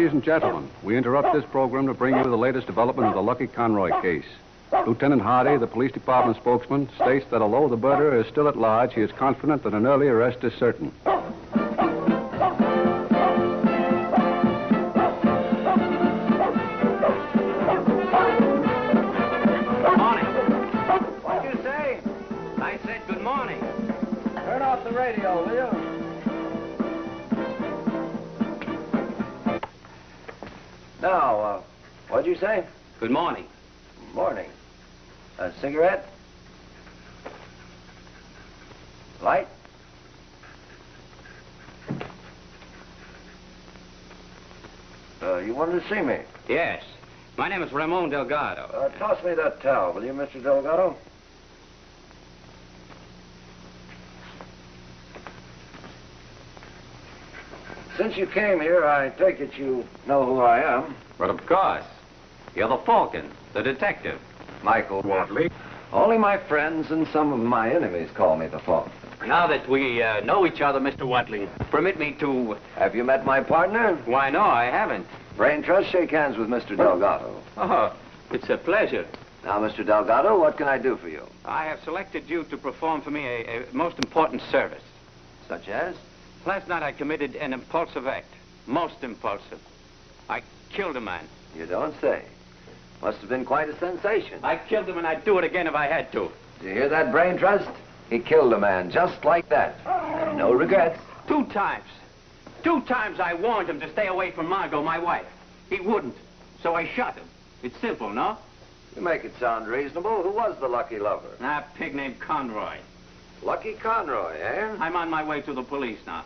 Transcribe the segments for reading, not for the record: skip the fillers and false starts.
Ladies and gentlemen, we interrupt this program to bring you the latest development of the Lucky Conroy case. Lieutenant Hardy, the police department spokesman, states that although the murderer is still at large, he is confident that an early arrest is certain. Good morning. What'd you say? I said good morning. Turn off the radio, will you? Now, what'd you say? Good morning. Morning. A cigarette? Light? You wanted to see me? Yes. My name is Ramon Delgado. Toss me that towel, will you, Mr. Delgado? Since you came here, I take it you know who I am. But of course. You're the Falcon, the detective. Michael Watley. Only my friends and some of my enemies call me the Falcon. Now that we know each other, Mr. Watling, permit me to... Have you met my partner? Why, no, I haven't. Brain Trust, shake hands with Mr. Delgado. Oh, it's a pleasure. Now, Mr. Delgado, what can I do for you? I have selected you to perform for me a most important service. Such as? Last night I committed an impulsive act. Most impulsive. I killed a man. You don't say. Must have been quite a sensation. I killed him and I'd do it again if I had to. Do you hear that, Brain Trust? He killed a man just like that. And no regrets. 2 times. 2 times I warned him to stay away from Margot, my wife. He wouldn't. So I shot him. It's simple, no? You make it sound reasonable. Who was the lucky lover? A pig named Conroy. Lucky Conroy, eh? I'm on my way to the police now.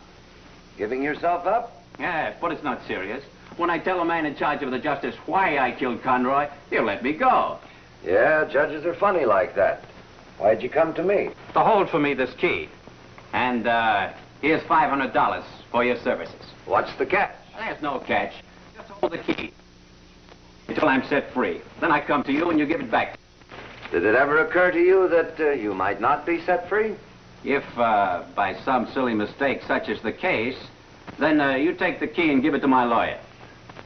Giving yourself up? Yes, but it's not serious. When I tell the man in charge of the justice why I killed Conroy, he'll let me go. Yeah, judges are funny like that. Why'd you come to me? To hold for me this key. And, here's $500 for your services. What's the catch? There's no catch. Just hold the key until I'm set free. Then I come to you and you give it back. Did it ever occur to you that you might not be set free? If, by some silly mistake such is the case, then you take the key and give it to my lawyer.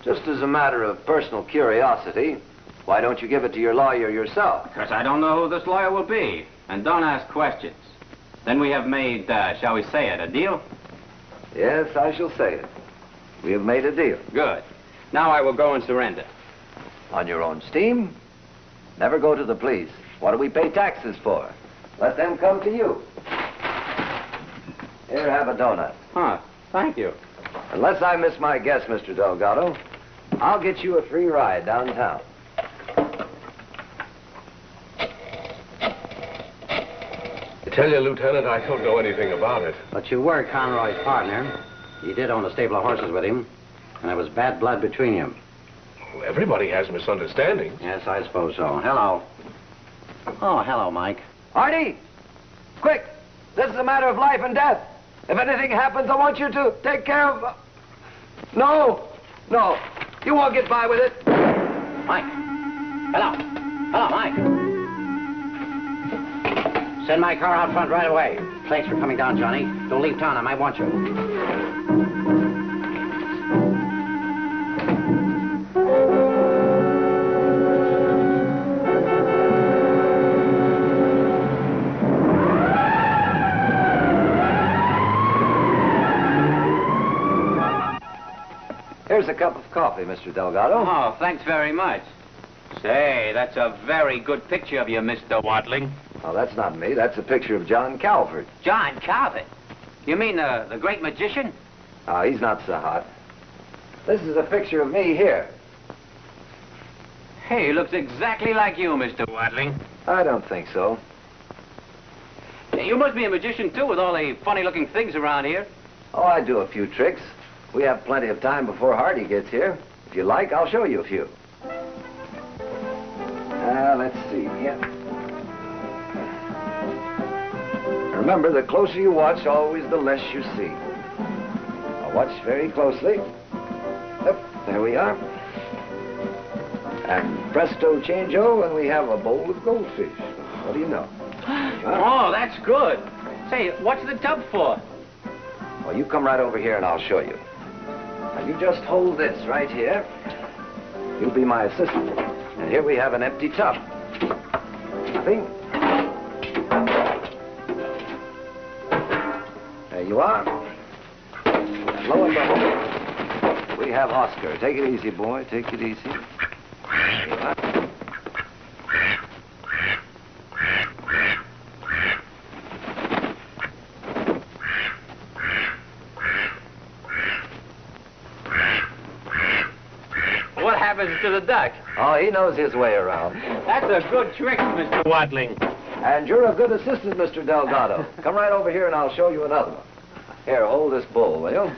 Just as a matter of personal curiosity, why don't you give it to your lawyer yourself? Because I don't know who this lawyer will be. And don't ask questions. Then we have made, shall we say it, a deal? Yes, I shall say it. We have made a deal. Good. Now I will go and surrender. On your own steam? Never go to the police. What do we pay taxes for? Let them come to you. Here, have a donut. Huh, thank you. Unless I miss my guess, Mr. Delgado, I'll get you a free ride downtown. I tell you, Lieutenant, I don't know anything about it. But you were Conroy's partner. You did own a stable of horses with him, and there was bad blood between you. Well, everybody has misunderstandings. Yes, I suppose so. Hello. Oh, hello, Mike. Artie! Quick! This is a matter of life and death. If anything happens, I want you to take care of... No! No! You won't get by with it. Mike. Hello. Hello, Mike. Send my car out front right away. Thanks for coming down, Johnny. Don't leave town. I might want you. Here's a cup of coffee, Mr. Delgado. Oh, thanks very much. Say, that's a very good picture of you, Mr. Watling. Oh, that's not me. That's a picture of John Calvert. John Calvert? You mean the great magician? Oh, he's not so hot. This is a picture of me here. Hey, he looks exactly like you, Mr. Watling. I don't think so. You must be a magician, too, with all the funny-looking things around here. Oh, I do a few tricks. We have plenty of time before Hardy gets here. If you like, I'll show you a few. Let's see. Yeah. Remember, the closer you watch, always the less you see. Now watch very closely. Yep, there we are. And presto changeo, and we have a bowl of goldfish. What do you know? Oh, that's good. Say, what's the tub for? Well, you come right over here and I'll show you. Now, You just hold this right here. You'll be my assistant. And here we have an empty tub. Nothing. There you are. And lo and behold, we have Oscar. Take it easy, boy. Take it easy. There you are. What happens to the duck? Oh, he knows his way around. That's a good trick, Mr. Watling. And you're a good assistant, Mr. Delgado. Come right over here and I'll show you another one. Here, hold this bull, will you?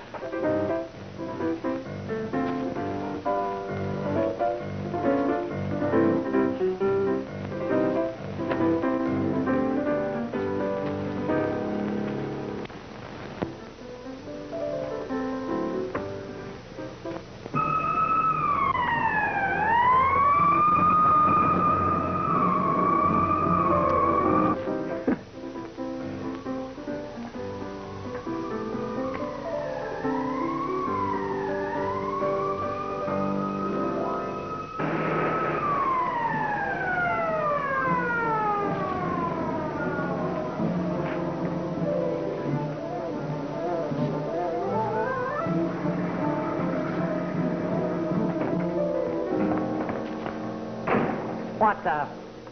What the?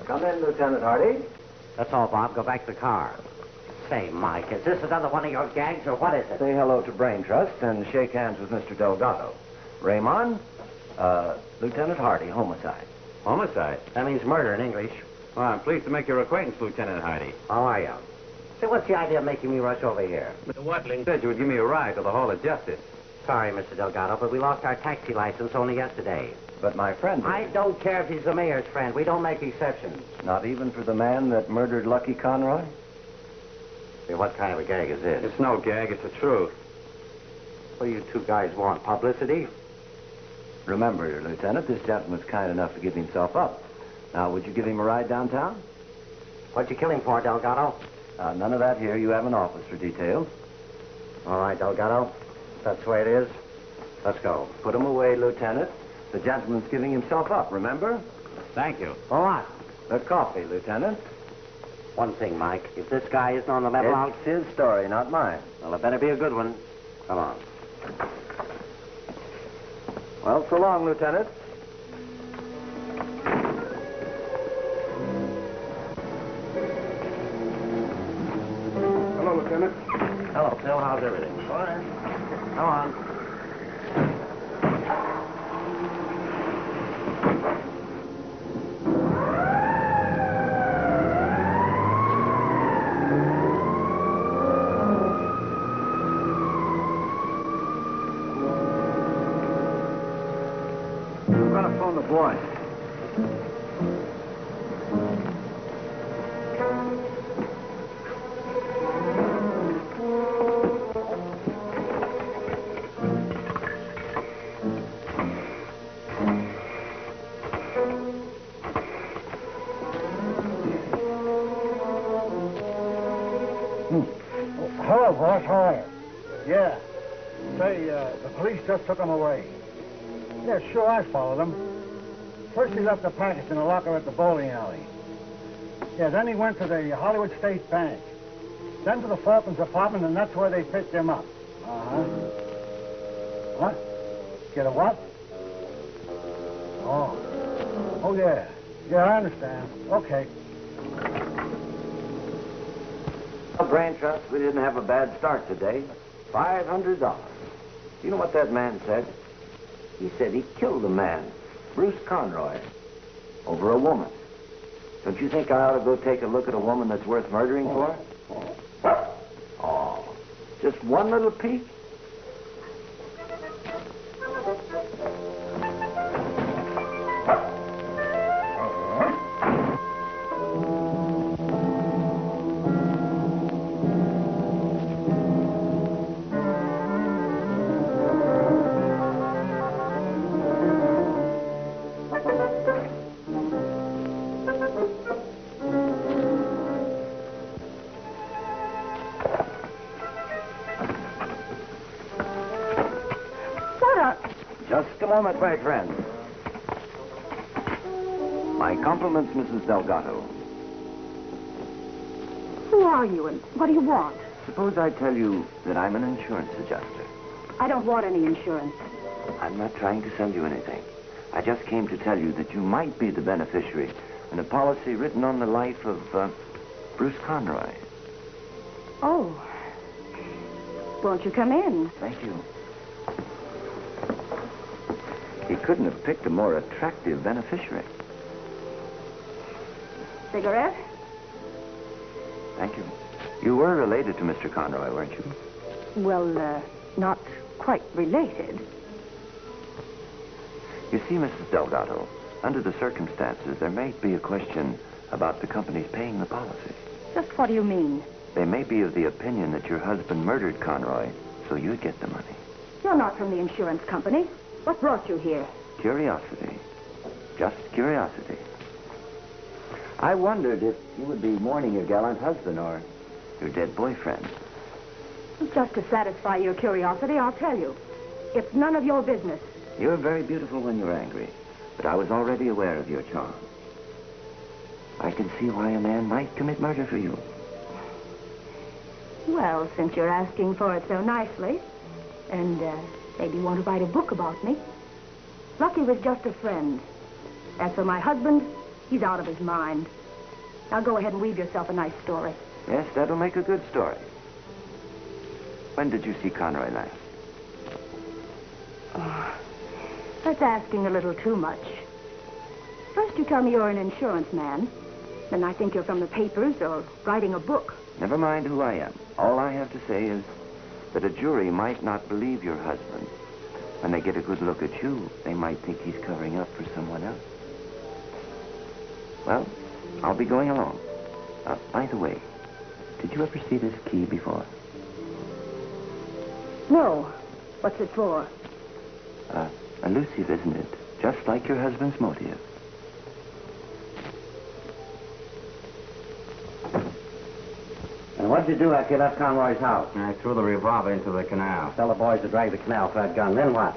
Come in, Lieutenant Hardy. That's all, Bob. Go back to the car. Say, Mike, is this another one of your gags, or what is it? Say hello to Brain Trust and shake hands with Mr. Delgado. Raymond, Lieutenant Hardy, homicide. Homicide? That means murder in English. Well, I'm pleased to make your acquaintance, Lieutenant Hardy. How are you? Say, what's the idea of making me rush over here? Mr. Watling said you would give me a ride to the Hall of Justice. Sorry, Mr. Delgado, but we lost our taxi license only yesterday. But my friend... I don't care if he's the mayor's friend. We don't make exceptions. Not even for the man that murdered Lucky Conroy? Say, what kind of a gag is this? It's no gag, it's the truth. What do you two guys want? Publicity? Remember, Lieutenant, this gentleman's kind enough to give himself up. Now, would you give him a ride downtown? What'd you kill him for, Delgado? None of that here. You have an office for details. All right, Delgado. That's the way it is. Let's go. Put him away, Lieutenant. The gentleman's giving himself up, remember? Thank you. For what? The coffee, Lieutenant. One thing, Mike. If this guy isn't on the level, I'll... It's his story, not mine. Well, it better be a good one. Come on. Well, so long, Lieutenant. Hello, Lieutenant. Hello, Phil. How's everything? Fine. Come on. I'm going to phone the boy. Hello, boss. How are you? Yeah. Say, the police just took him away. Yeah, sure, I followed him. First, he left the package in a locker at the bowling alley. Yeah, then he went to the Hollywood State Bank. Then to the Falcons apartment, and that's where they picked him up. Uh-huh. What? Get a what? Oh. Oh, yeah. Yeah, I understand. Okay. Brain Trust, we didn't have a bad start today. $500. You know what that man said? He said he killed a man, Bruce Conroy, over a woman. Don't you think I ought to go take a look at a woman that's worth murdering for? Oh, just one little peek? Just a moment, my friend. My compliments, Mrs. Delgado. Who are you and what do you want? Suppose I tell you that I'm an insurance adjuster. I don't want any insurance. I'm not trying to sell you anything. I just came to tell you that you might be the beneficiary in a policy written on the life of Bruce Conroy. Oh. Won't you come in? Thank you. He couldn't have picked a more attractive beneficiary. Cigarette? Thank you. You were related to Mr. Conroy, weren't you? Well, not quite related. You see, Mrs. Delgado, under the circumstances, there may be a question about the company's paying the policy. Just what do you mean? They may be of the opinion that your husband murdered Conroy, so you'd get the money. You're not from the insurance company. What brought you here? Curiosity. Just curiosity. I wondered if you would be mourning your gallant husband or your dead boyfriend. Just to satisfy your curiosity, I'll tell you. It's none of your business. You're very beautiful when you're angry, but I was already aware of your charm. I can see why a man might commit murder for you. Well, since you're asking for it so nicely, and maybe you want to write a book about me. Lucky was just a friend. As for my husband, he's out of his mind. Now go ahead and weave yourself a nice story. Yes, that'll make a good story. When did you see Conroy last? Oh, that's asking a little too much. First you tell me you're an insurance man. Then I think you're from the papers or writing a book. Never mind who I am. All I have to say is that a jury might not believe your husband. When they get a good look at you, they might think he's covering up for someone else. Well, I'll be going along. By the way, did you ever see this key before? No. What's it for? Elusive, isn't it? Just like your husband's motive. And what'd you do after you left Conroy's house? I threw the revolver into the canal. Tell the boys to drag the canal for that gun. Then what?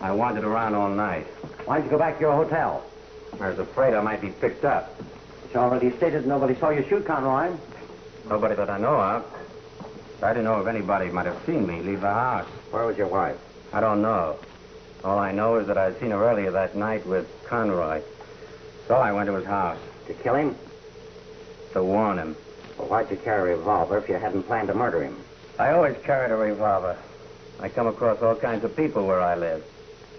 I wandered around all night. Why'd you go back to your hotel? I was afraid I might be picked up. You already stated nobody saw you shoot Conroy. Nobody that I know of. I didn't know if anybody might have seen me leave the house. Where was your wife? I don't know. All I know is that I'd seen her earlier that night with Conroy. So I went to his house. To kill him? To warn him. Well, why'd you carry a revolver if you hadn't planned to murder him? I always carried a revolver. I come across all kinds of people where I live.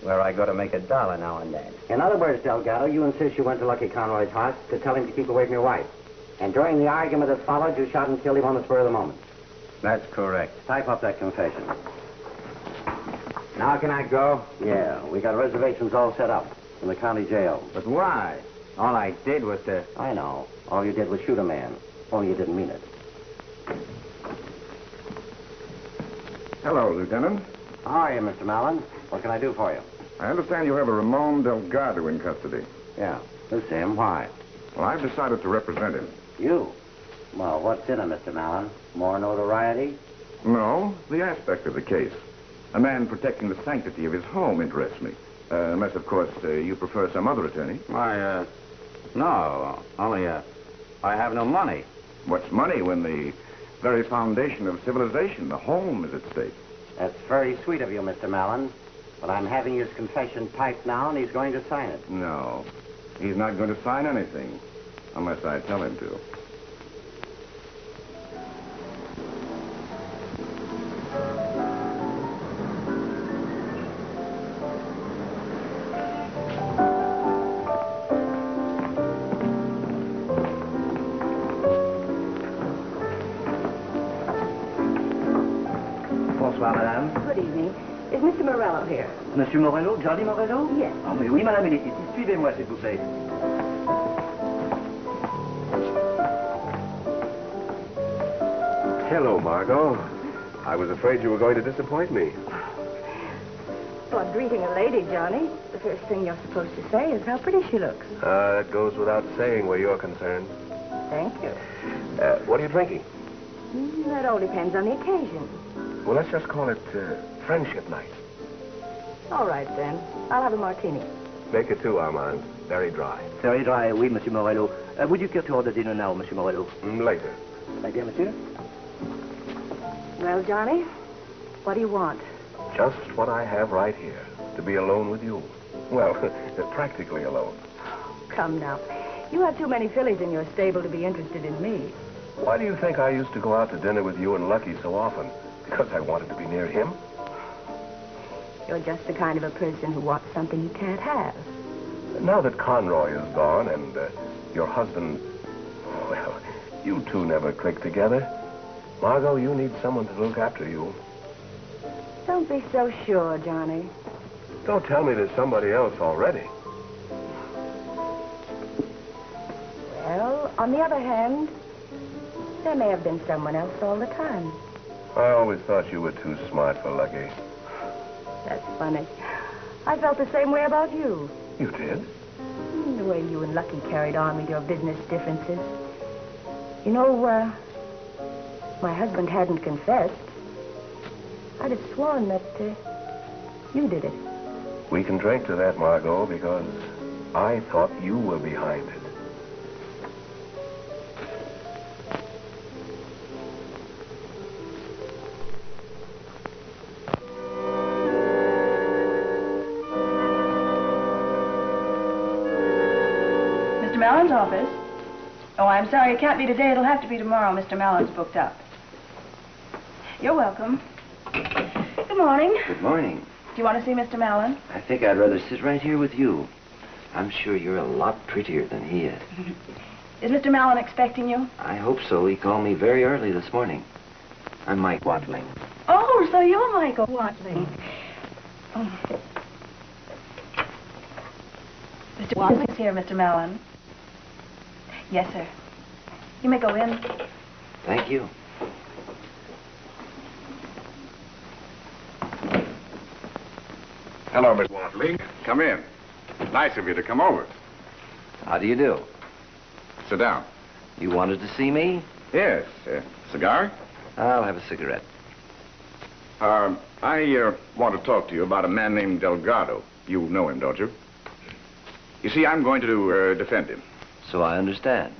Where I go to make $1 now and then. In other words, Delgado, you insist you went to Lucky Conroy's house to tell him to keep away from your wife. And during the argument that followed, you shot and killed him on the spur of the moment. That's correct. Type up that confession. Now can I go? Yeah, we got reservations all set up in the county jail. But why? All I did was to... I know. All you did was shoot a man. Only you didn't mean it. Hello, Lieutenant. How are you, Mr. Mallon? What can I do for you? I understand you have a Ramon Delgado in custody. Yeah, this is him. Why? Well, I've decided to represent him. You? Well, what's in it, Mr. Mallon? More notoriety? No, the aspect of the case. A man protecting the sanctity of his home interests me. Unless, of course, you prefer some other attorney. No. Only, I have no money. What's money when the very foundation of civilization, the home, is at stake? That's very sweet of you, Mr. Mallon. But I'm having his confession typed now, and he's going to sign it. No. He's not going to sign anything. Unless I tell him to. Bonsoir, madame. Good evening. Is Mr. Morello here? Monsieur Morello, Johnny Morello? Yes. Ah, mais oui, madame, il est ici. Suivez-moi, s'il vous plaît. Hello, Margot. I was afraid you were going to disappoint me. Well, greeting a lady, Johnny. The first thing you're supposed to say is how pretty she looks. That goes without saying where you're concerned. Thank you. What are you drinking? That all depends on the occasion. Well, let's just call it friendship night. All right, then. I'll have a martini. Make it two, Armand. Very dry. Very dry, oui, Monsieur Morello. Would you care to order dinner now, Monsieur Morello? Later. My dear Monsieur? Well, Johnny, what do you want? Just what I have right here. To be alone with you. Well, practically alone. Come now. You have too many fillies in your stable to be interested in me. Why do you think I used to go out to dinner with you and Lucky so often? Because I wanted to be near him? You're just the kind of a person who wants something you can't have. Now that Conroy is gone and your husband... Well, you two never click together. Margot, you need someone to look after you. Don't be so sure, Johnny. Don't tell me there's somebody else already. Well, on the other hand, there may have been someone else all the time. I always thought you were too smart for Lucky. That's funny. I felt the same way about you. You did? The way you and Lucky carried on with your business differences. You know, my husband hadn't confessed. I'd have sworn that you did it. We can drink to that, Margot, because I thought you were behind it. Mr. Mallon's office? Oh, I'm sorry, it can't be today. It'll have to be tomorrow. Mr. Mallon's booked up. You're welcome. Good morning. Good morning. Do you want to see Mr. Mallon? I think I'd rather sit right here with you. I'm sure you're a lot prettier than he is. Is Mr. Mallon expecting you? I hope so. He called me very early this morning. I'm Mike Watling. Oh, so you're Michael Watling. Oh. Mr. Watling's here, Mr. Mallon. Yes, sir. You may go in. Thank you. Hello, Miss Watling. Come in. Nice of you to come over. How do you do? Sit down. You wanted to see me? Yes. Cigar? I'll have a cigarette. I want to talk to you about a man named Delgado. You know him, don't you? You see, I'm going to defend him. So I understand.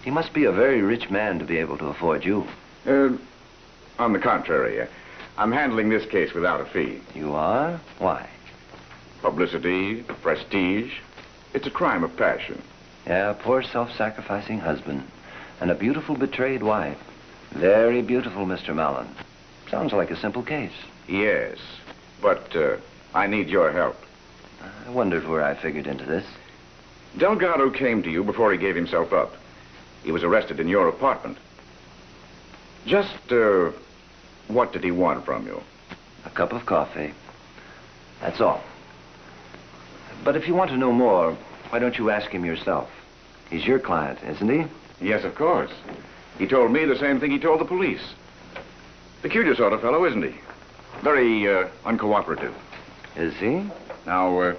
He must be a very rich man to be able to afford you. On the contrary, I'm handling this case without a fee. You are? Why? Publicity, prestige. It's a crime of passion. Yeah, a poor self-sacrificing husband and a beautiful betrayed wife. Very beautiful, Mr. Mallon. Sounds like a simple case. Yes, but I need your help. I wondered where I figured into this. Delgado came to you before he gave himself up. He was arrested in your apartment. Just, what did he want from you? A cup of coffee. That's all. But if you want to know more, why don't you ask him yourself? He's your client, isn't he? Yes, of course. He told me the same thing he told the police. Peculiar sort of fellow, isn't he? Very, uncooperative. Is he? Now,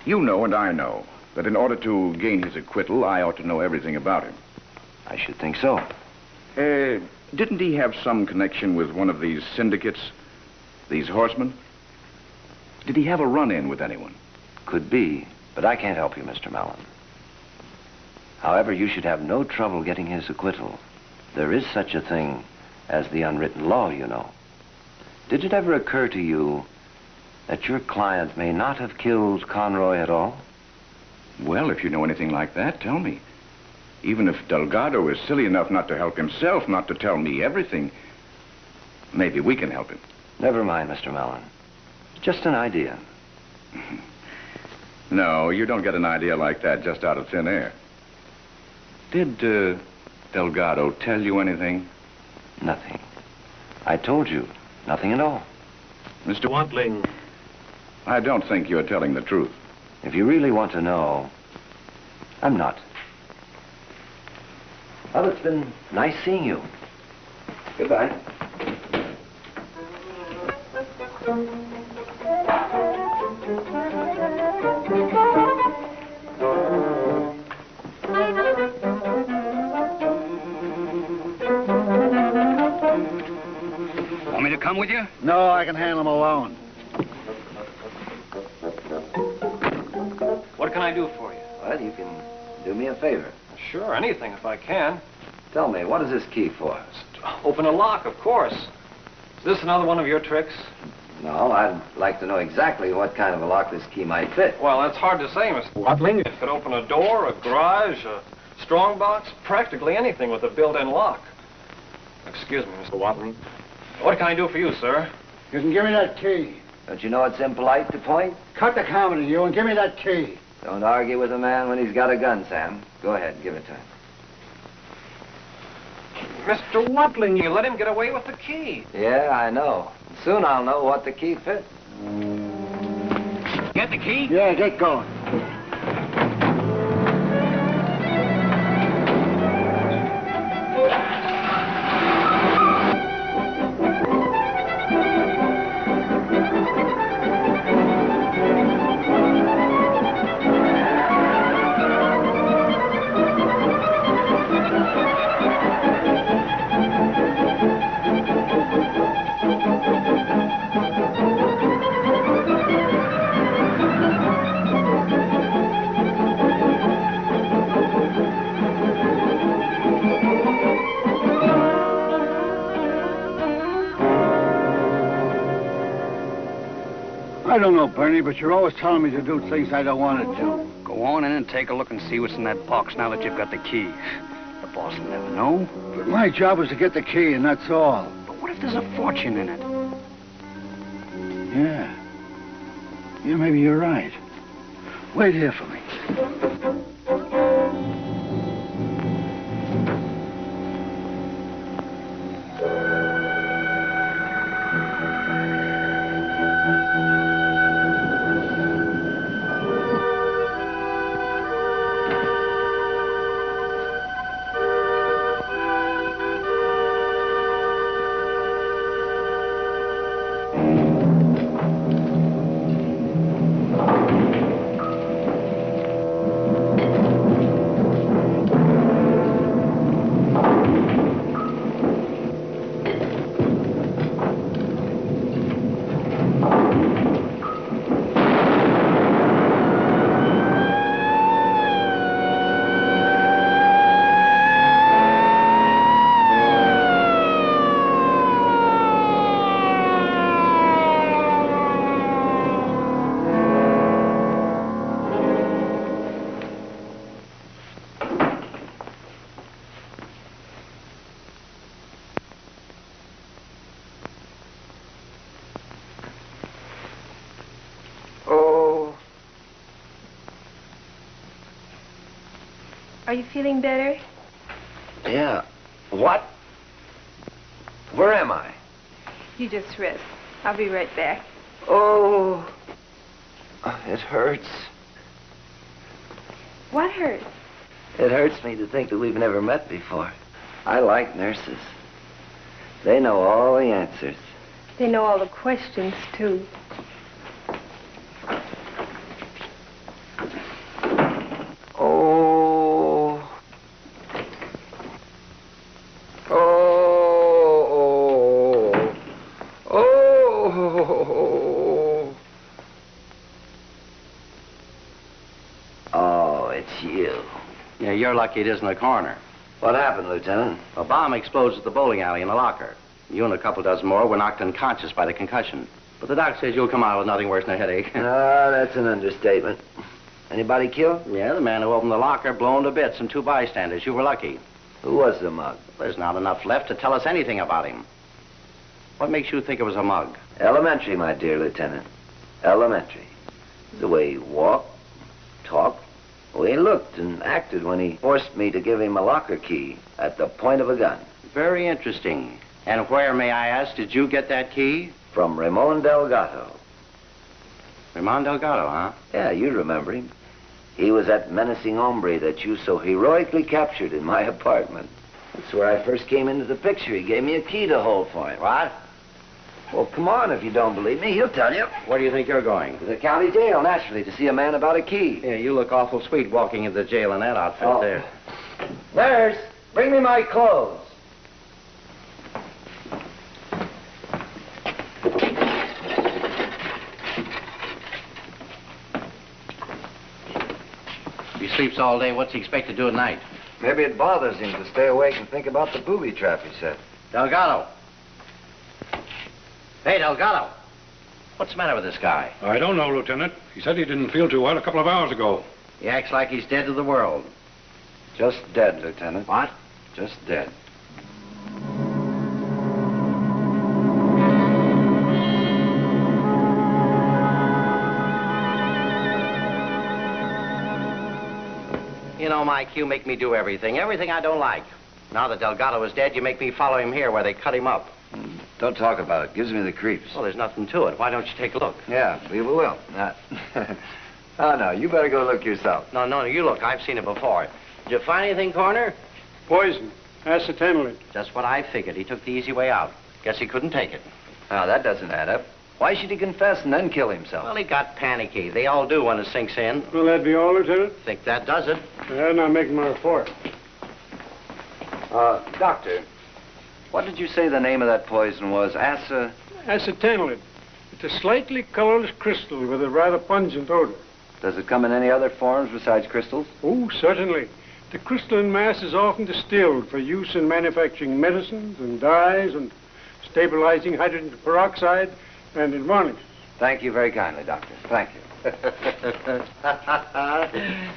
you know and I know that in order to gain his acquittal, I ought to know everything about him. I should think so. Didn't he have some connection with one of these syndicates? These horsemen? Did he have a run-in with anyone? Could be, but I can't help you, Mr. Mallon. However, you should have no trouble getting his acquittal. There is such a thing as the unwritten law, you know. Did it ever occur to you that your client may not have killed Conroy at all? Well, if you know anything like that, tell me. Even if Delgado is silly enough not to help himself, not to tell me everything, maybe we can help him. Never mind, Mr. Mallon. Just an idea. No, you don't get an idea like that just out of thin air. Did Delgado tell you anything? Nothing. I told you, nothing at all. Mr. Watling, I don't think you're telling the truth. If you really want to know, I'm not. Well, it's been nice seeing you. Goodbye. Want me to come with you? No, I can handle him alone. What can I do for you? Well, you can do me a favor. Sure, anything if I can. Tell me, what is this key for? Open a lock, of course. Is this another one of your tricks? No, I'd like to know exactly what kind of a lock this key might fit. Well, that's hard to say, Mr. Watling. It could open a door, a garage, a strong box, practically anything with a built-in lock. Excuse me, Mr. Watling. What can I do for you, sir? You can give me that key. Don't you know it's impolite to point? Cut the comedy, you, and give me that key. Don't argue with a man when he's got a gun, Sam. Go ahead, give it to him. Mr. Watling, you let him get away with the key. Yeah, I know. Soon I'll know what the key fits. Get the key? Yeah, get going. I don't know, Bernie, but you're always telling me to do things I don't want to do. Go on in and take a look and see what's in that box now that you've got the key. The boss will never know. But my job is to get the key, and that's all. But what if there's a fortune in it? Yeah. Yeah, maybe you're right. Wait here for me. Are you feeling better? Yeah. What? Where am I? You just rest. I'll be right back. Oh, it hurts. What hurts? It hurts me to think that we've never met before. I like nurses. They know all the answers. They know all the questions, too. You're lucky it isn't a coroner. What happened, Lieutenant? A bomb explodes at the bowling alley in the locker. You and a couple dozen more were knocked unconscious by the concussion. But the doc says you'll come out with nothing worse than a headache. Ah, that's an understatement. Anybody killed? Yeah, the man who opened the locker blown to bits and 2 bystanders. You were lucky. Who was the mug? There's not enough left to tell us anything about him. What makes you think it was a mug? Elementary, my dear Lieutenant. Elementary. The way he walked, talked, the way he looked and acted when he forced me to give him a locker key at the point of a gun. Very interesting. And where, may I ask, did you get that key? From Ramon Delgado. Ramon Delgado, huh? Yeah, you remember him. He was that menacing hombre that you so heroically captured in my apartment. That's where I first came into the picture. He gave me a key to hold for him. What? Well, come on, if you don't believe me, he'll tell you. Where do you think you're going? To the county jail, naturally, to see a man about a key. Yeah, you look awful sweet walking into the jail in that outfit there. Nurse, bring me my clothes. sleeps all day, what's he expect to do at night? Maybe it bothers him to stay awake and think about the booby trap he set. Delgado. Hey, Delgado. What's the matter with this guy? I don't know, Lieutenant. He said he didn't feel too well a couple of hours ago. He acts like he's dead to the world. Just dead, Lieutenant. What? Just dead. You know, Mike, you make me do everything. Everything I don't like. Now that Delgado is dead, you make me follow him here where they cut him up. Don't talk about it. Gives me the creeps. Well, there's nothing to it. Why don't you take a look? Yeah, we will. Oh, no, you better go look yourself. No, you look. I've seen it before. Did you find anything, Corner? Poison. Acetylene. Just what I figured. He took the easy way out. Guess he couldn't take it. Now, that doesn't add up. Why should he confess and then kill himself? Well, he got panicky. They all do when it sinks in. Will that be all, Lieutenant? Think that does it. And I'm making my report. Doctor, what did you say the name of that poison was? Acetylene. It's a slightly colorless crystal with a rather pungent odor. Does it come in any other forms besides crystals? Oh, certainly. The crystalline mass is often distilled for use in manufacturing medicines and dyes and stabilizing hydrogen peroxide and in varnishes. Thank you very kindly, Doctor. Thank you.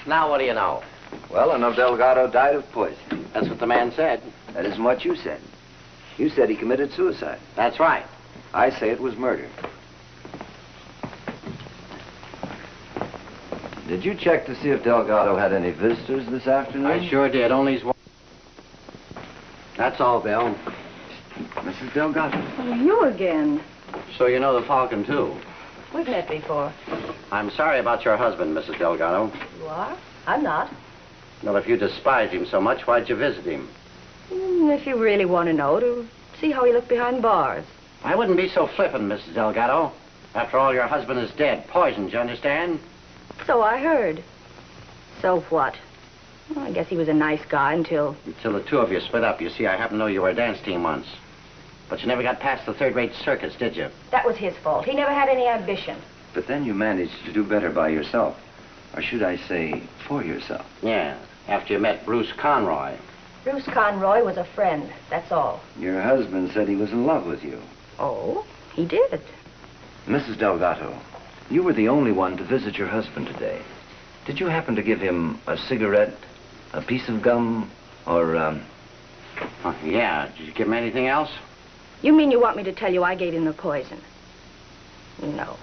Now what do you know? Well, I know Delgado died of poison. That's what the man said. That isn't what you said. You said he committed suicide. That's right. I say it was murder. Did you check to see if Delgado had any visitors this afternoon? I sure did. Only his wife. That's all, Bill. Mrs. Delgado. Oh, you again. So you know the Falcon, too. We've met before. I'm sorry about your husband, Mrs. Delgado. You are? I'm not. Well, if you despised him so much, why'd you visit him? If you really want to know, to see how he looked behind bars. I wouldn't be so flippant, Mrs. Delgado. After all, your husband is dead. Poisoned, you understand? So I heard. So what? Well, I guess he was a nice guy until... Until the two of you split up. You see, I happen to know you were a dance team once. But you never got past the third-rate circus, did you? That was his fault. He never had any ambition. But then you managed to do better by yourself. Or should I say, for yourself. Yeah, after you met Bruce Conroy. Bruce Conroy was a friend, that's all. Your husband said he was in love with you. Oh, he did. Mrs. Delgado, you were the only one to visit your husband today. Did you happen to give him a cigarette, a piece of gum, or, yeah. Did you give him anything else? You mean you want me to tell you I gave him the poison? No.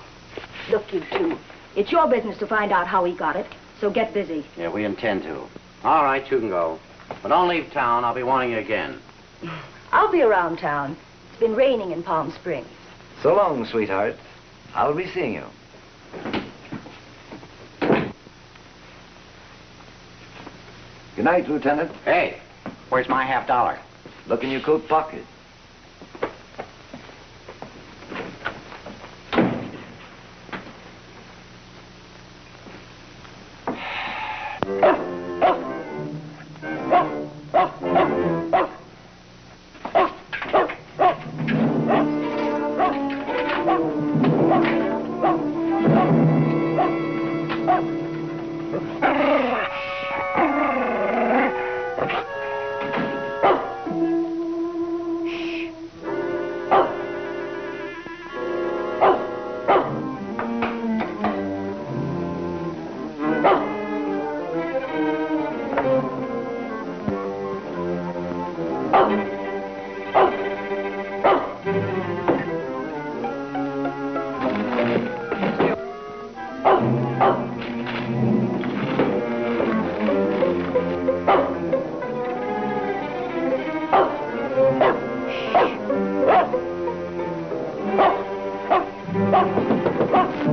Look, you two. It's your business to find out how he got it, so get busy. Yeah, we intend to. All right, you can go. But don't leave town. I'll be wanting you again. I'll be around town. It's been raining in Palm Springs. So long, sweetheart. I'll be seeing you. Good night, Lieutenant. Hey, where's my $50? Look in your coat pocket.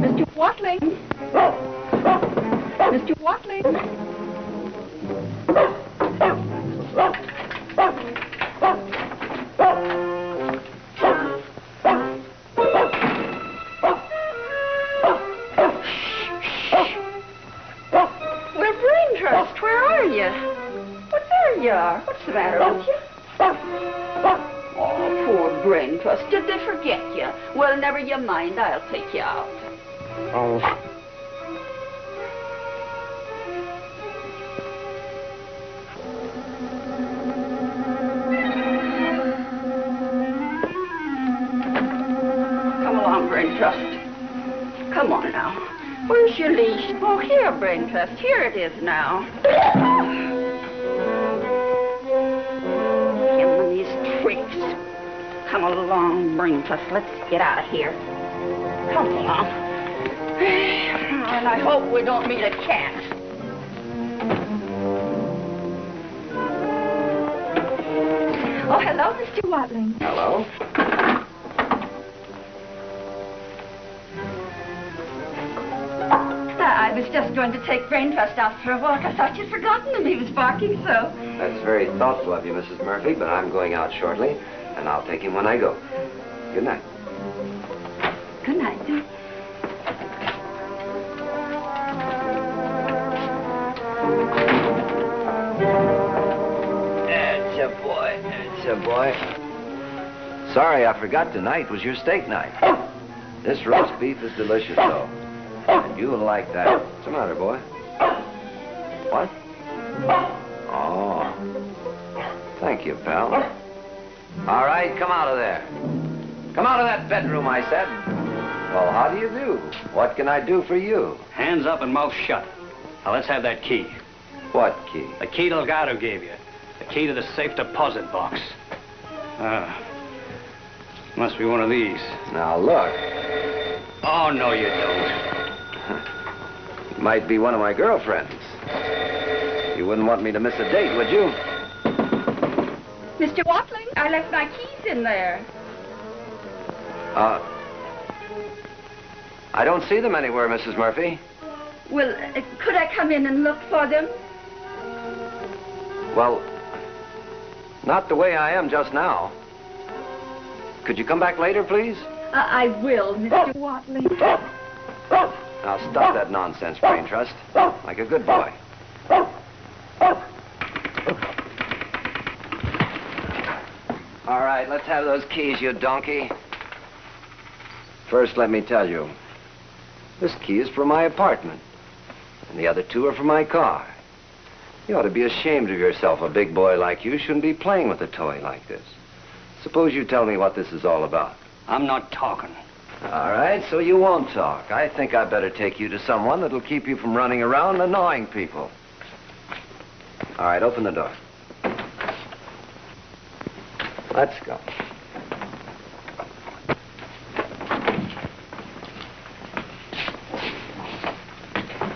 Mr. Watling. Mr. Watling. Well, Braintrust, where are you? Well, there you are. What's the matter with you? Oh, poor Braintrust. Did they forget you? Well, never you mind. I'll take you out. Oh. Brain Trust. Come on now. Where's your leash? Oh, here, Brain Trust. Here it is now. Him and these tricks. Come along, Brain Trust. Let's get out of here. Come along. And I hope we don't meet a cat. Oh, hello, Mr. Watling. Hello? I was just going to take Brain Trust out for a walk. I thought you'd forgotten him. He was barking so. That's very thoughtful of you, Mrs. Murphy, but I'm going out shortly, and I'll take him when I go. Good night. Good night. That's a boy. That's a boy. Sorry, I forgot tonight was your steak night. This roast beef is delicious, though. And you'll like that. What's the matter, boy? What? Oh. Thank you, pal. All right, come out of there. Come out of that bedroom, I said. Well, how do you do? What can I do for you? Hands up and mouth shut. Now, let's have that key. What key? The key Delgado gave you. The key to the safe deposit box. Must be one of these. Now, look. Oh, no, you don't. Might be one of my girlfriends. You wouldn't want me to miss a date, would you? Mr. Watling, I left my keys in there. I don't see them anywhere, Mrs. Murphy. Well, could I come in and look for them? Well, not the way I am just now. Could you come back later, please? I will, Mr. Watling. Now, stop that nonsense, Brain Trust. Like a good boy. All right, let's have those keys, you donkey. First, let me tell you, this key is for my apartment, and the other two are for my car. You ought to be ashamed of yourself. A big boy like you shouldn't be playing with a toy like this. Suppose you tell me what this is all about. I'm not talking. All right, so you won't talk. I think I better take you to someone that'll keep you from running around annoying people. All right, open the door. Let's go.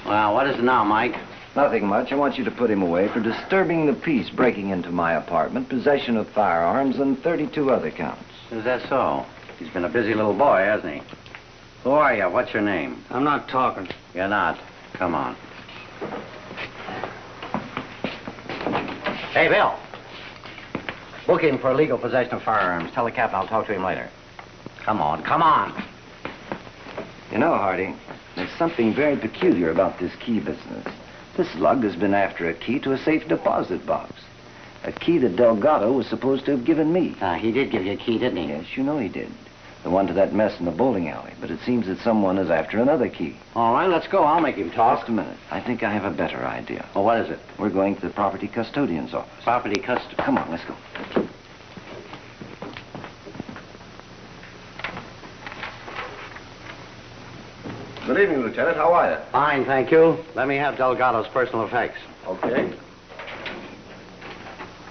Well, what is it now, Mike? Nothing much. I want you to put him away for disturbing the peace, breaking into my apartment, possession of firearms, and 32 other counts. Is that so? He's been a busy little boy, hasn't he? Who are you? What's your name? I'm not talking. You're not. Come on. Hey, Bill. Book him for illegal possession of firearms. Tell the captain I'll talk to him later. Come on, come on. You know, Hardy, there's something very peculiar about this key business. This lug has been after a key to a safe deposit box. A key that Delgado was supposed to have given me. He did give you a key, didn't he? Yes, you know he did. The one to that mess in the bowling alley. But it seems that someone is after another key. All right, let's go. I'll make him talk. Just a minute. I think I have a better idea. Well, what is it? We're going to the property custodian's office. Property custodian? Come on, let's go. Good evening, Lieutenant. How are you? Fine, thank you. Let me have Delgado's personal effects. Okay. Did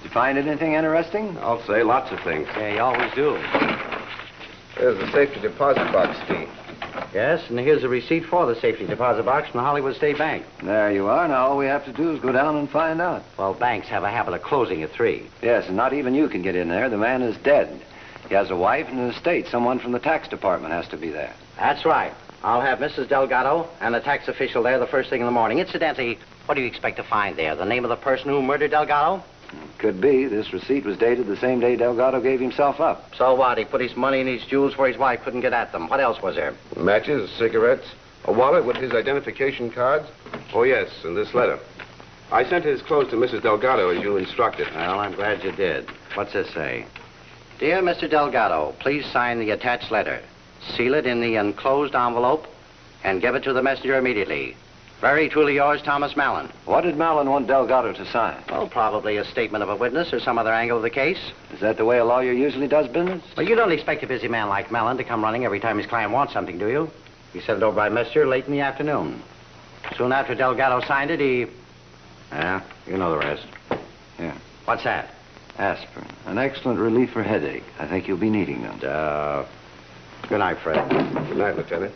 you find anything interesting? I'll say lots of things. Yeah, you always do. There's the safety deposit box key. Yes, and here's a receipt for the safety deposit box from the Hollywood State Bank. There you are. Now all we have to do is go down and find out. Well, banks have a habit of closing at 3. Yes, and not even you can get in there. The man is dead. He has a wife and an estate. Someone from the tax department has to be there. That's right. I'll have Mrs. Delgado and the tax official there the first thing in the morning. Incidentally, what do you expect to find there? The name of the person who murdered Delgado? Could be. This receipt was dated the same day Delgado gave himself up. So what? He put his money and his jewels where his wife couldn't get at them. What else was there? Matches, cigarettes, a wallet with his identification cards. Oh, yes, and this letter. I sent his clothes to Mrs. Delgado as you instructed. Well, I'm glad you did. What's this say? Dear Mr. Delgado, please sign the attached letter. Seal it in the enclosed envelope and give it to the messenger immediately. Very truly yours, Thomas Mallon. What did Mallon want Delgado to sign? Oh, probably a statement of a witness or some other angle of the case. Is that the way a lawyer usually does business? Well, you don't expect a busy man like Mallon to come running every time his client wants something, do you? He sent it over by messenger late in the afternoon. Soon after Delgado signed it, he... Yeah, you know the rest. Yeah. What's that? Aspirin. An excellent relief for headache. I think you'll be needing them. Good night, Fred. Good night, Lieutenant.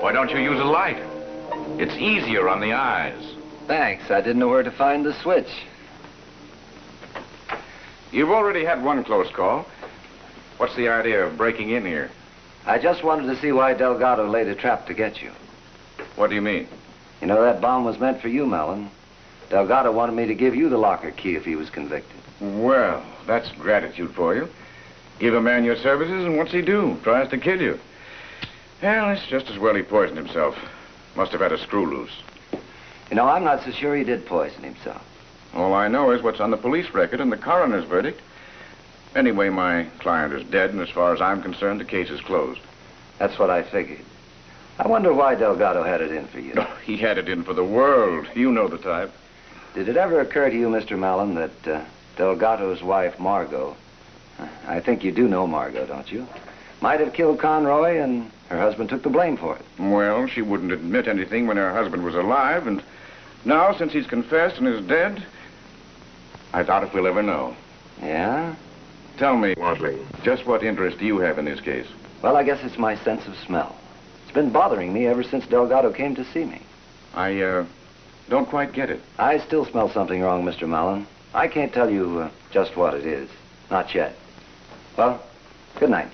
Why don't you use a light? It's easier on the eyes. Thanks. I didn't know where to find the switch. You've already had one close call. What's the idea of breaking in here? I just wanted to see why Delgado laid a trap to get you. What do you mean? You know, that bomb was meant for you, Mellon. Delgado wanted me to give you the locker key if he was convicted. Well, that's gratitude for you. Give a man your services, and what's he do? Tries to kill you. Well, it's just as well he poisoned himself. Must have had a screw loose. You know, I'm not so sure he did poison himself. All I know is what's on the police record and the coroner's verdict. Anyway, my client is dead, and as far as I'm concerned, the case is closed. That's what I figured. I wonder why Delgado had it in for you. Oh, he had it in for the world. You know the type. Did it ever occur to you, Mr. Mallon, that Delgado's wife, Margot, I think you do know Margot, don't you, might have killed Conroy and her husband took the blame for it? Well, she wouldn't admit anything when her husband was alive, and now, since he's confessed and is dead, I doubt if we'll ever know. Yeah? Tell me, Watley, just what interest do you have in this case? Well, I guess it's my sense of smell. It's been bothering me ever since Delgado came to see me. I don't quite get it. I still smell something wrong, Mr. Mallon. I can't tell you just what it is. Not yet. Well, good night.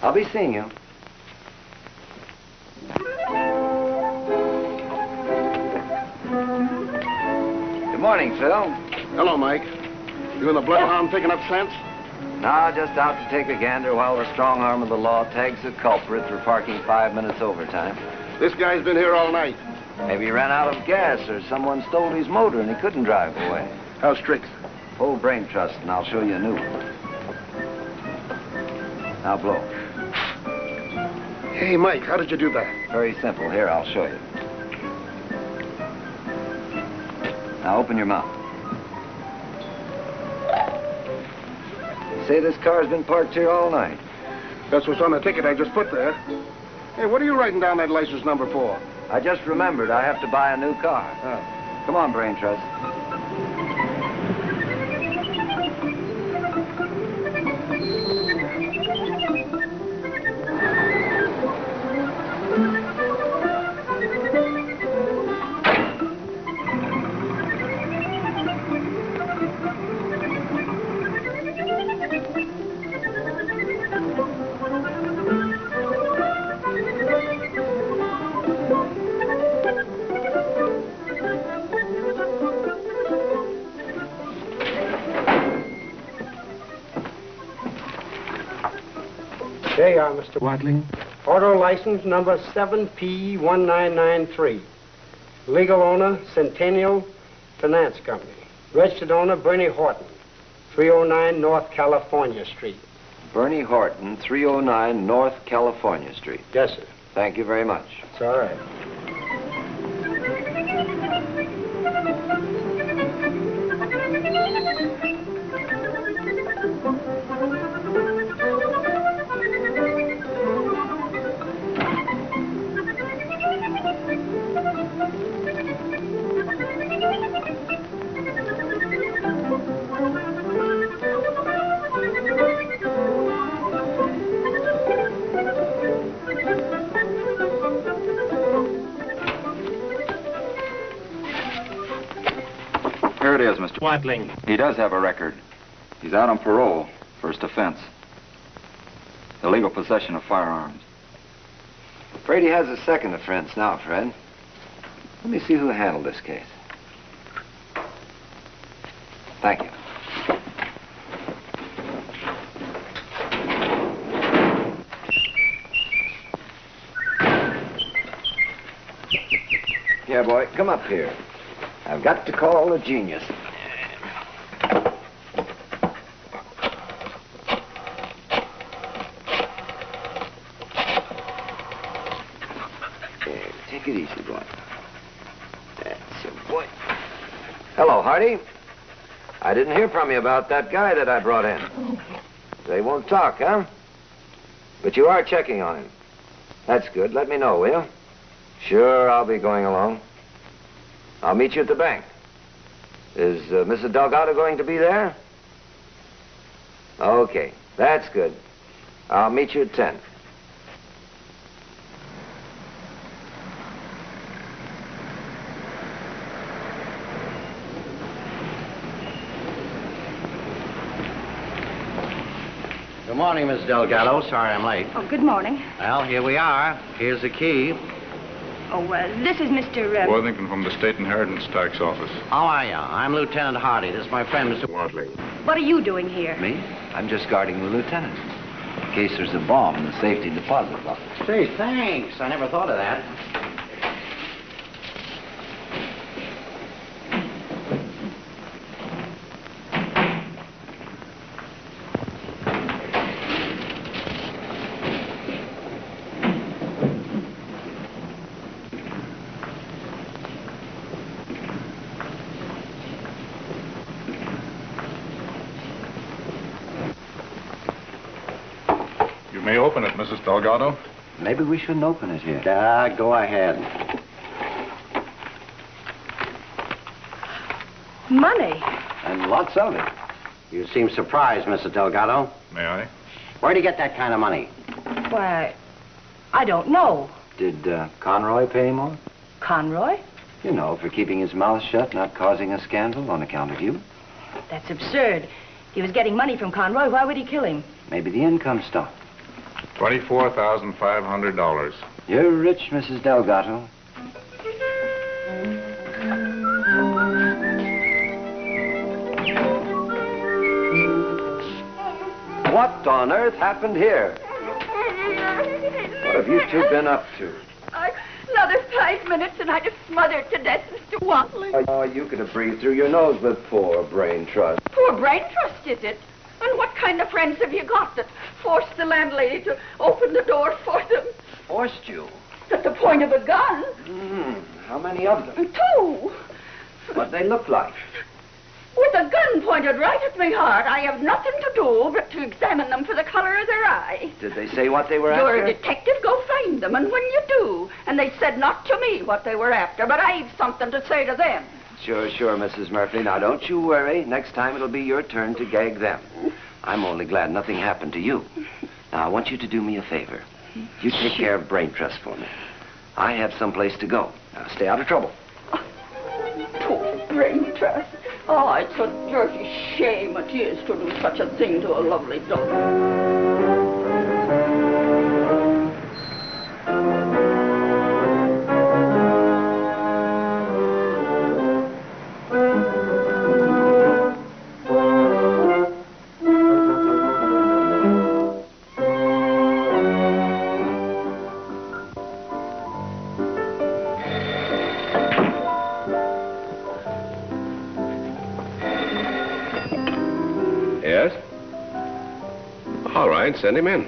I'll be seeing you. Good morning, Phil. Hello, Mike. You and the bloodhound picking up scents? No, just out to take a gander while the strong arm of the law tags the culprit for parking 5 minutes overtime. This guy's been here all night. Maybe he ran out of gas or someone stole his motor and he couldn't drive away. How's Trix? Full brain trust, and I'll show you a new one. Now blow. Hey, Mike, how did you do that? Very simple. Here, I'll show you. Now open your mouth. You say this car's been parked here all night. That's what's on the ticket I just put there. Hey, what are you writing down that license number for? I just remembered I have to buy a new car. Oh. Come on, Brain Trust. There you are, Mr. Watling. Auto license number 7P1993. Legal owner, Centennial Finance Company. Registered owner, Bernie Horton, 309 North California Street. Bernie Horton, 309 North California Street. Yes, sir. Thank you very much. It's all right. Here it is, Mr. Watling. He does have a record. He's out on parole. First offense. Illegal possession of firearms. Afraid he has a second offense now, Fred. Let me see who handled this case. Thank you. Yeah, boy, come up here. I've got to call a genius. Take it easy, boy. That's it, boy. Hello, Hardy. I didn't hear from you about that guy that I brought in. They won't talk, huh? But you are checking on him. That's good. Let me know, will you? Sure, I'll be going along. I'll meet you at the bank. Is Mrs. Delgado going to be there? Okay, that's good. I'll meet you at 10. Good morning, Miss Delgado. Sorry I'm late. Oh, good morning. Well, here we are. Here's the key. Oh, this is Mr. Worthington from the State Inheritance Tax Office. How are you? I'm Lieutenant Hardy. This is my friend, Mr. Wadley. What are you doing here? Me? I'm just guarding the lieutenant. In case there's a bomb in the safety deposit box. Say, thanks. I never thought of that. You may open it, Mrs. Delgado. Maybe we shouldn't open it here. Go ahead. Money. And lots of it. You seem surprised, Mr. Delgado. May I? Where'd you get that kind of money? Why, I don't know. Did Conroy pay more? Conroy? You know, for keeping his mouth shut, not causing a scandal on account of you. That's absurd. If he was getting money from Conroy, why would he kill him? Maybe the income stopped. $24,500. You're rich, Mrs. Delgado. What on earth happened here? What have you two been up to? Another 5 minutes and I'd have smothered to death, Mr. Watling. Oh, you could have breathed through your nose with poor brain trust. Poor brain trust, is it? And what kind of friends have you got that forced the landlady to open the door for them? Forced you? At the point of a gun. How many of them? 2. What'd they look like? With a gun pointed right at my heart, I have nothing to do but to examine them for the color of their eye. Did they say what they were You're after? a detective, go find them, and when you do, and they said not to me what they were after, but I've something to say to them. Sure, Mrs. Murphy. Now, don't you worry. Next time it'll be your turn to gag them. I'm only glad nothing happened to you. Now, I want you to do me a favor. You take care of Brain Trust for me. I have someplace to go. Now, stay out of trouble. Poor Brain Trust. Oh, it's a dirty shame it is to do such a thing to a lovely daughter. All right, send him in.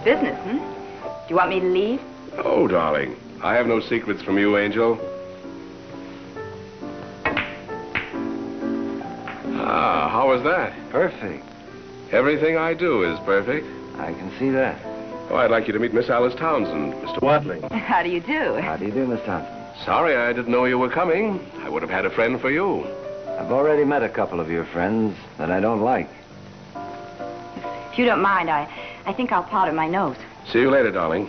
Business, hmm? Do you want me to leave? Oh, darling. I have no secrets from you, Angel. Ah, how was that? Perfect. Everything I do is perfect. I can see that. Oh, I'd like you to meet Miss Alice Townsend, Mr. Watling. How do you do? How do you do, Miss Townsend? Sorry I didn't know you were coming. I would have had a friend for you. I've already met a couple of your friends that I don't like. If you don't mind, I think I'll powder my nose. See you later, darling.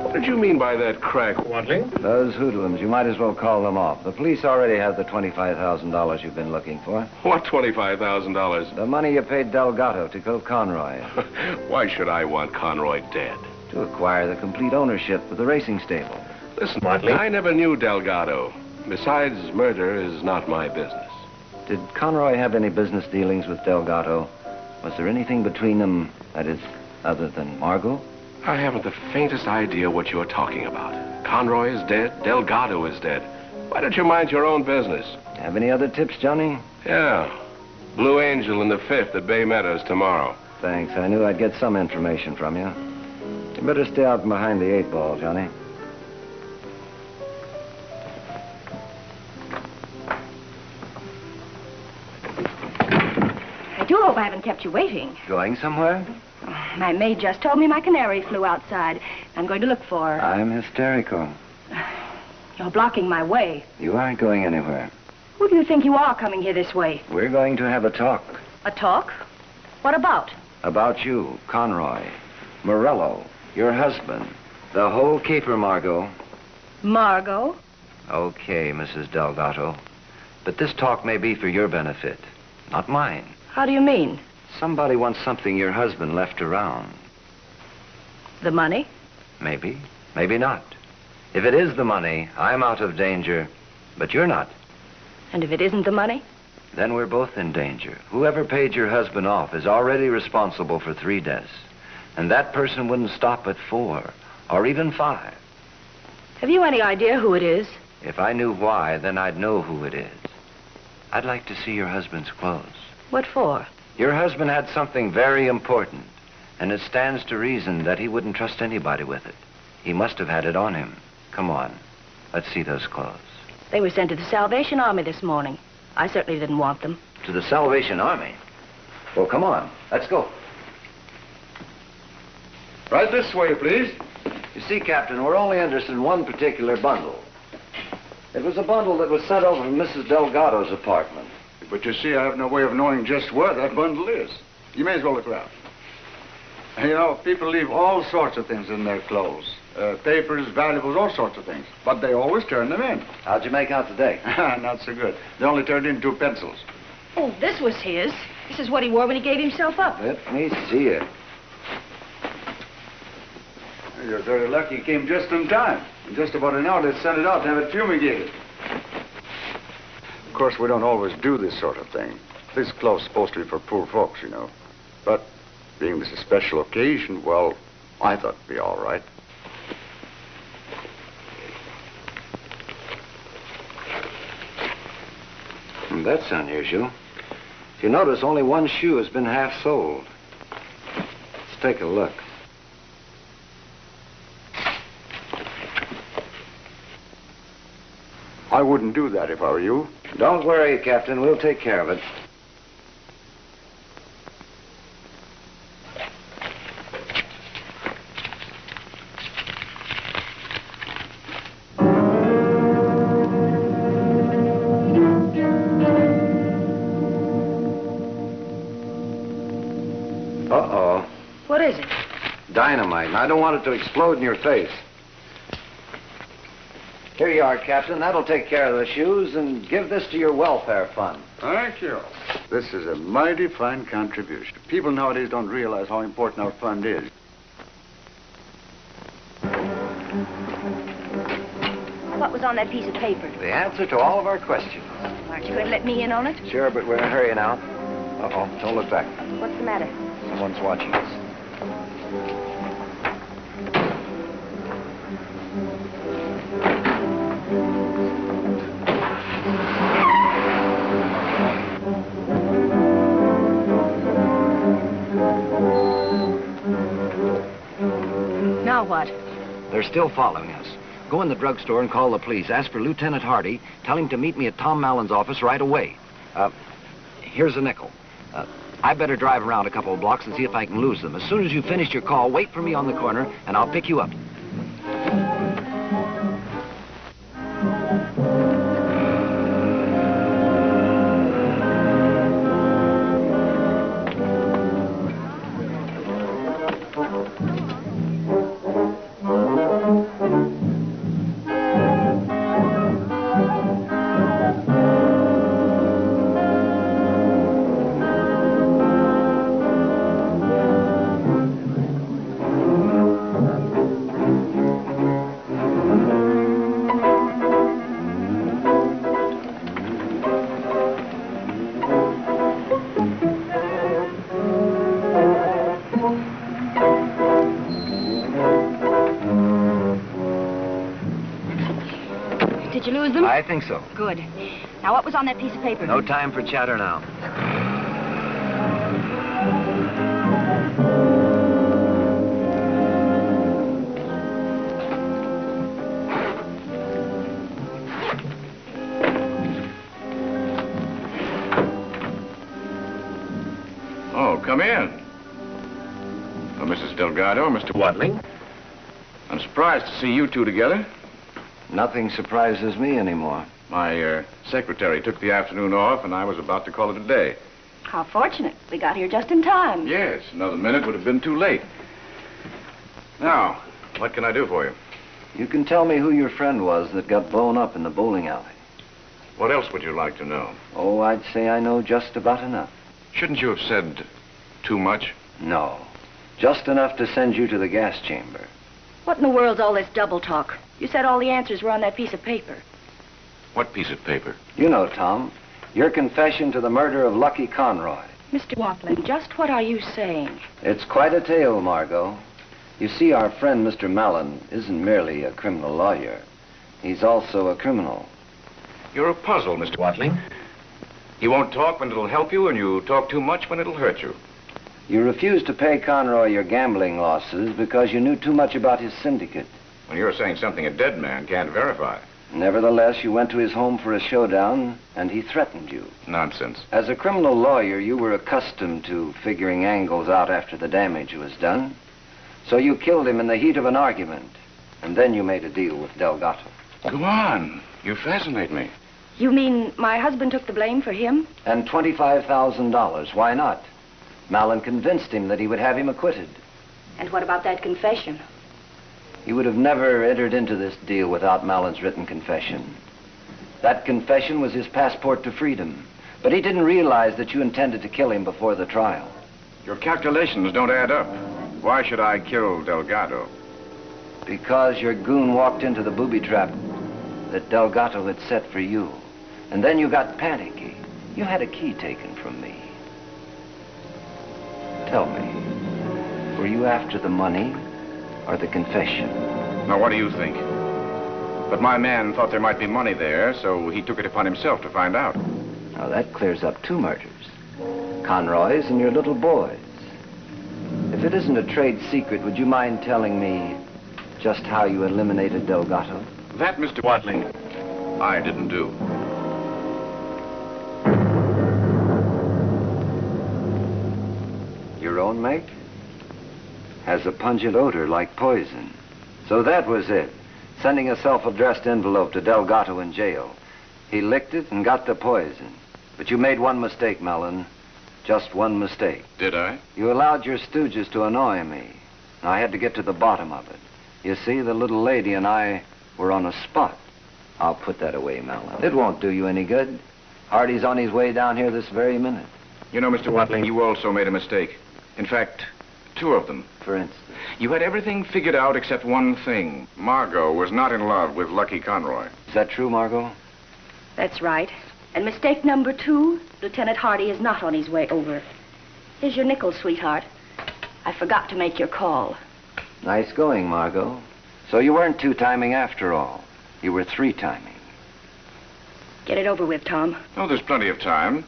What did you mean by that crack, Watling? Those hoodlums, you might as well call them off. The police already have the $25,000 you've been looking for. What $25,000? The money you paid Delgado to kill Conroy. Why should I want Conroy dead? To acquire the complete ownership of the racing stable. Listen, Watling, I never knew Delgado. Besides, murder is not my business. Did Conroy have any business dealings with Delgado? Was there anything between them, that is, other than Margot? I haven't the faintest idea what you're talking about. Conroy is dead. Delgado is dead. Why don't you mind your own business? Have any other tips, Johnny? Yeah. Blue Angel in the 5th at Bay Meadows tomorrow. Thanks. I knew I'd get some information from you. You better stay out from behind the 8 ball, Johnny. I do hope I haven't kept you waiting. Going somewhere? My maid just told me my canary flew outside. I'm going to look for her. I'm hysterical. You're blocking my way. You aren't going anywhere. Who do you think you are coming here this way? We're going to have a talk. A talk? What about? About you, Conroy, Morello, your husband, the whole caper, Margot. Margot? Okay, Mrs. Delgado. But this talk may be for your benefit, not mine. How do you mean? Somebody wants something your husband left around. The money? Maybe, maybe not. If it is the money, I'm out of danger, but you're not. And if it isn't the money? Then we're both in danger. Whoever paid your husband off is already responsible for 3 deaths. And that person wouldn't stop at 4, or even 5. Have you any idea who it is? If I knew why, then I'd know who it is. I'd like to see your husband's clothes. What for? Your husband had something very important, and it stands to reason that he wouldn't trust anybody with it. He must have had it on him. Come on, let's see those clothes. They were sent to the Salvation Army this morning. I certainly didn't want them. To the Salvation Army? Well, come on, let's go. Right this way, please. You see, Captain, we're only interested in one particular bundle. It was a bundle that was sent over from Mrs. Delgado's apartment. But you see, I have no way of knowing just where that bundle is. You may as well look around. You know, people leave all sorts of things in their clothes. Papers, valuables, all sorts of things. But they always turn them in. How'd you make out today? Not so good. They only turned in 2 pencils. Oh, this was his. This is what he wore when he gave himself up. Let me see it. You're very lucky you came just in time. In just about an hour, they sent it out to have it fumigated. Of course, we don't always do this sort of thing. This cloth's supposed to be for poor folks, you know. But being this a special occasion, well, I thought it'd be all right. That's unusual. If you notice, only one shoe has been half soled. Let's take a look. I wouldn't do that if I were you. Don't worry, Captain. We'll take care of it. Uh-oh. What is it? Dynamite, and I don't want it to explode in your face. Here you are, Captain. That'll take care of the shoes, and give this to your welfare fund. Thank you. This is a mighty fine contribution. People nowadays don't realize how important our fund is. What was on that piece of paper? The answer to all of our questions. Aren't you going to let me in on it? Sure, but we're in a hurry now. Uh-oh, don't look back. What's the matter? Someone's watching us. still following us. Go in the drugstore and call the police. Ask for Lieutenant Hardy. Tell him to meet me at Tom Mallon's office right away. Here's a nickel. I better drive around a couple of blocks and see if I can lose them. As soon as you've finished your call, wait for me on the corner, and I'll pick you up. Did you lose them? I think so. Good. Now, what was on that piece of paper? No time for chatter now. Oh, come in. Oh, Mrs. Delgado, Mr. Watling. I'm surprised to see you two together. Nothing surprises me anymore. My secretary took the afternoon off, and I was about to call it a day. How fortunate. We got here just in time. Yes, another minute would have been too late. Now, what can I do for you? You can tell me who your friend was that got blown up in the bowling alley. What else would you like to know? Oh, I'd say I know just about enough. Shouldn't you have said too much? No. Just enough to send you to the gas chamber. What in the world's all this double talk? You said all the answers were on that piece of paper. What piece of paper? You know, Tom, your confession to the murder of Lucky Conroy. Mr. Watling, just what are you saying? It's quite a tale, Margot. You see, our friend, Mr. Mallon, isn't merely a criminal lawyer. He's also a criminal. You're a puzzle, Mr. Watling. You won't talk when it'll help you, and you talk too much when it'll hurt you. You refused to pay Conroy your gambling losses because you knew too much about his syndicate. When you're saying something a dead man can't verify. Nevertheless, you went to his home for a showdown, and he threatened you. Nonsense. As a criminal lawyer, you were accustomed to figuring angles out after the damage was done. So you killed him in the heat of an argument, and then you made a deal with Delgado. Go on. You fascinate me. You mean my husband took the blame for him? And $25,000. Why not? Mallon convinced him that he would have him acquitted. And what about that confession? He would have never entered into this deal without Mallon's written confession. That confession was his passport to freedom. But he didn't realize that you intended to kill him before the trial. Your calculations don't add up. Why should I kill Delgado? Because your goon walked into the booby trap that Delgado had set for you. And then you got panicky. You had a key taken from me. Tell me, were you after the money or the confession? Now, what do you think? But my man thought there might be money there, so he took it upon himself to find out. Now, that clears up two murders. Conroy's and your little boy's. If it isn't a trade secret, would you mind telling me just how you eliminated Delgado? That, Mr. Watling, I didn't do. Your own make? Has a pungent odor like poison. So that was it. Sending a self-addressed envelope to Delgado in jail. He licked it and got the poison. But you made one mistake, Mallon. Just one mistake. Did I? You allowed your stooges to annoy me. I had to get to the bottom of it. You see, the little lady and I were on a spot. I'll put that away, Mallon. It won't do you any good. Hardy's on his way down here this very minute. You know, Mr. Watling, you also made a mistake. In fact, two of them. For instance? You had everything figured out except one thing. Margot was not in love with Lucky Conroy. Is that true, Margot? That's right. And mistake number 2, Lieutenant Hardy is not on his way over. Here's your nickel, sweetheart. I forgot to make your call. Nice going, Margot. So you weren't two-timing after all. You were three-timing. Get it over with, Tom. Oh, there's plenty of time.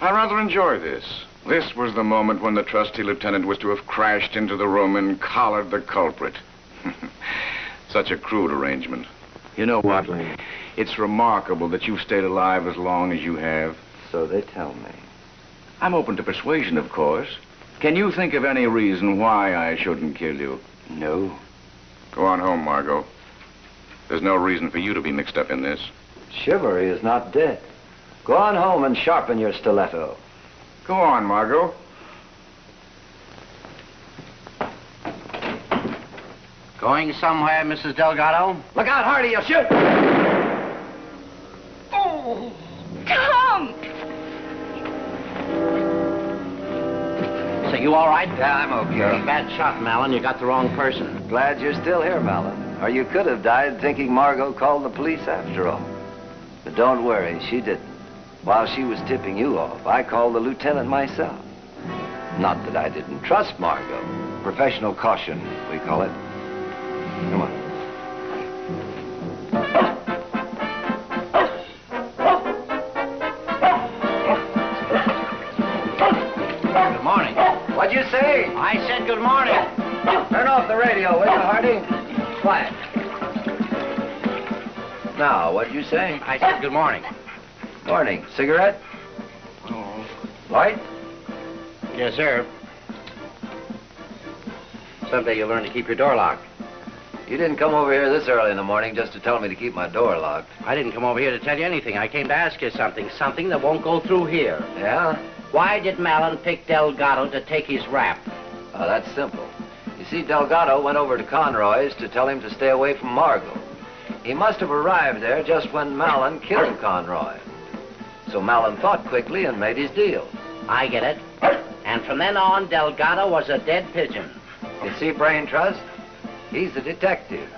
I rather enjoy this. This was the moment when the trusty lieutenant was to have crashed into the room and collared the culprit. Such a crude arrangement. You know, Watling, It's remarkable that you've stayed alive as long as you have. so they tell me. I'm open to persuasion, of course. Can you think of any reason why I shouldn't kill you? No. Go on home, Margot. There's no reason for you to be mixed up in this. Chivalry is not dead. Go on home and sharpen your stiletto. Go on, Margot. Going somewhere, Mrs. Delgado? Look out, Hardy, you'll shoot! Oh, Tom! So you all right? Yeah, I'm okay. You're a bad shot, Malin. You got the wrong person. Glad you're still here, Malin. Or you could have died thinking Margot called the police after all. But don't worry, she didn't. While she was tipping you off, I called the lieutenant myself. Not that I didn't trust Margot. Professional caution, we call it. Come on. Good morning. What'd you say? I said good morning. Turn off the radio, will you, Hardy? Quiet. Now, what'd you say? I said good morning. Morning. Cigarette? Oh. Light? Yes, sir. Someday you'll learn to keep your door locked. You didn't come over here this early in the morning just to tell me to keep my door locked. I didn't come over here to tell you anything. I came to ask you something. Something that won't go through here. Yeah? Why did Malin pick Delgado to take his rap? Oh, that's simple. You see, Delgado went over to Conroy's to tell him to stay away from Margot. He must have arrived there just when Malin killed Conroy. So Malin thought quickly and made his deal. I get it. And from then on, Delgado was a dead pigeon. You see, Brain Trust? He's a detective.